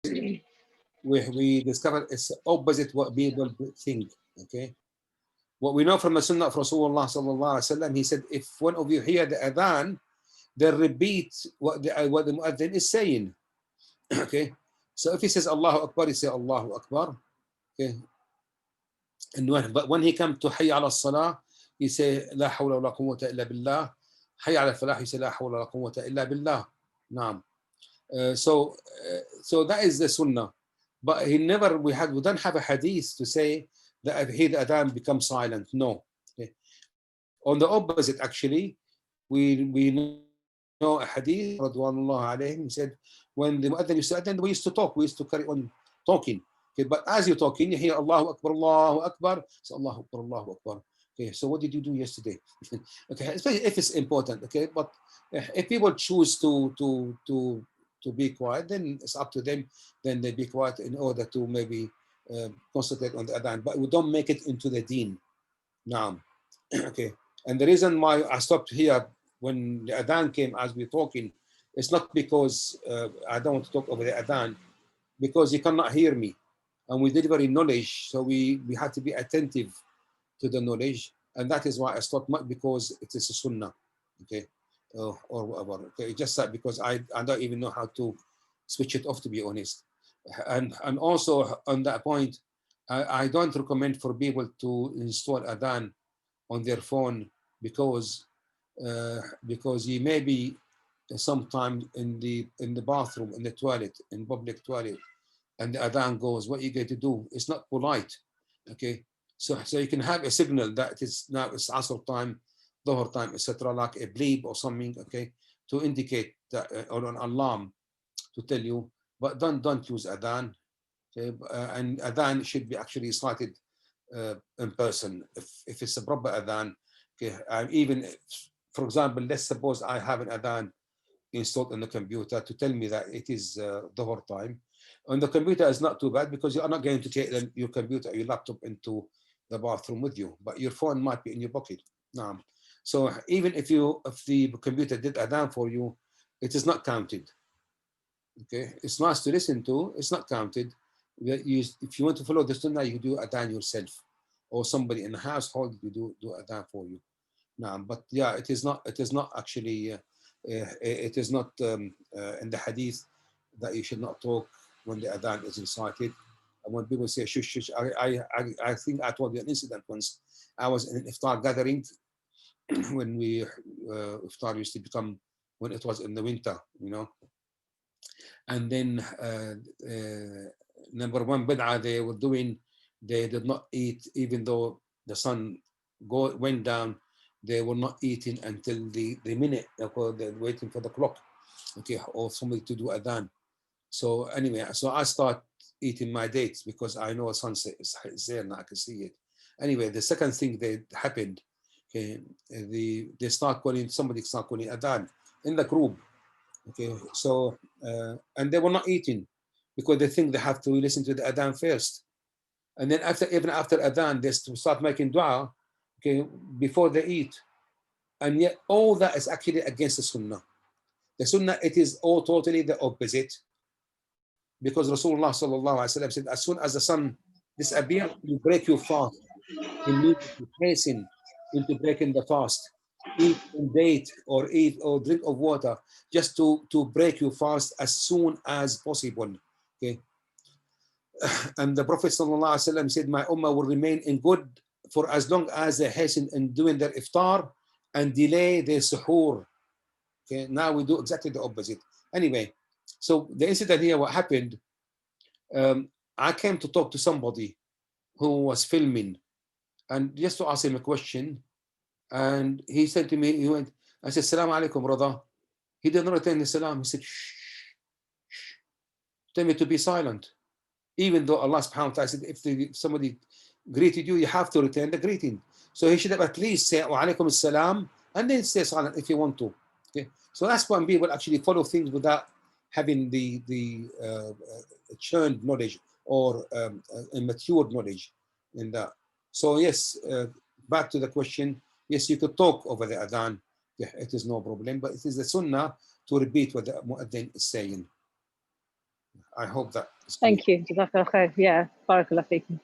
we discovered it's opposite what people think. Okay, what we know from the Sunnah of Rasulullah sallallahu alaihi wasallam, he said, if one of you hear the adhan, then repeat what the muadhin is saying. Okay, so if he says Allahu Akbar, you say Allahu Akbar. Okay, and when he comes to Hayya ala salah, you say La hawla wa la quwwata illa billah. Hayya ala falah, you say La hawla wa la quwwata illa billah. Naam. So that is the Sunnah. But we don't have a hadith to say that if the adhan becomes silent. No. Okay. On the opposite, actually, we know a hadith, radwanullah alayhim, he said, when the muadhin used to adhan, we used to talk, we used to carry on talking. Okay, but as you're talking, you hear Allahu Akbar, so Allahu Akbar. Okay, so what did you do yesterday? Okay, especially if it's important. Okay, but if people choose to be quiet, then it's up to them. Then they be quiet in order to maybe concentrate on the adhan. But we don't make it into the deen. Now, okay. And the reason why I stopped here when the adhan came, as we're talking, it's not because I don't want to talk over the adhan, because you cannot hear me, and we deliver knowledge, so we have to be attentive to the knowledge, and that is why I stopped, not because it is a sunnah. Okay. Or whatever. Okay, just that because I don't even know how to switch it off, to be honest. And also on that point, I don't recommend for people to install adhan on their phone because you may be sometime in the bathroom, in the toilet, in public toilet, and the adhan goes. What are you going to do? It's not polite. Okay, so you can have a signal that it's Asr time, Dhuhr time, etc., like a bleep or something, okay, to indicate that, or an alarm to tell you, but don't use adhan. Okay? And adhan should be actually started in person if it's a proper adhan. Okay, even if, for example, let's suppose I have an adhan installed on the computer to tell me that it is Dhuhr time. On the computer is not too bad because you are not going to take your computer, your laptop into the bathroom with you, but your phone might be in your pocket. Now, so even if the computer did adhan for you, it is not counted. Okay, it's nice to listen to. It's not counted. If you want to follow the sunnah, you do adhan yourself, or somebody in the household you do adhan for you. Now, but yeah, it is not actually. It is not in the hadith that you should not talk when the adhan is recited. And when people say shush shush, I think I told you an incident once. I was in an iftar gathering when iftar used to become, when it was in the winter, you know. And then number one bid'ah they were doing, they did not eat even though the sun went down. They were not eating until the minute, they're waiting for the clock, okay, or somebody to do adhan. So anyway, so I start eating my dates because I know sunset is there and I can see it. Anyway, the second thing that happened, okay, somebody start calling adhan in the group. Okay, so and they were not eating because they think they have to listen to the adhan first, and then even after adhan they start making dua, okay, before they eat, and yet all that is actually against the sunnah. The sunnah, it is all totally the opposite, because Rasulullah sallallahu alaihi wasallam said, as soon as the sun disappears, you break your fast. Immediately hasten into breaking the fast. Eat a date or drink of water just to break your fast as soon as possible. Okay. And the Prophet sallallahu alaihi wasallam said, my ummah will remain in good for as long as they hasten in doing their iftar and delay their suhoor. Okay, now we do exactly the opposite. Anyway, so the incident here, what happened, I came to talk to somebody who was filming, and just to ask him a question, and he said to me, I said, Salaam alaikum, brother. He didn't return the salam. He said, shh, shh. Tell me to be silent. Even though Allah subhanahu wa ta'ala said, if somebody greeted you, you have to return the greeting. So he should have at least say, wa alaikum salam, and then stay silent if you want to. Okay. So that's when people actually follow things without having the churned knowledge or immature knowledge in that. So yes, back to the question. Yes, you could talk over the adhan. Yeah, it is no problem, but it is the sunnah to repeat what the muadhin is saying. I hope that is clear. Thank you. Jazakallah khair. Yeah, barakallah feekum.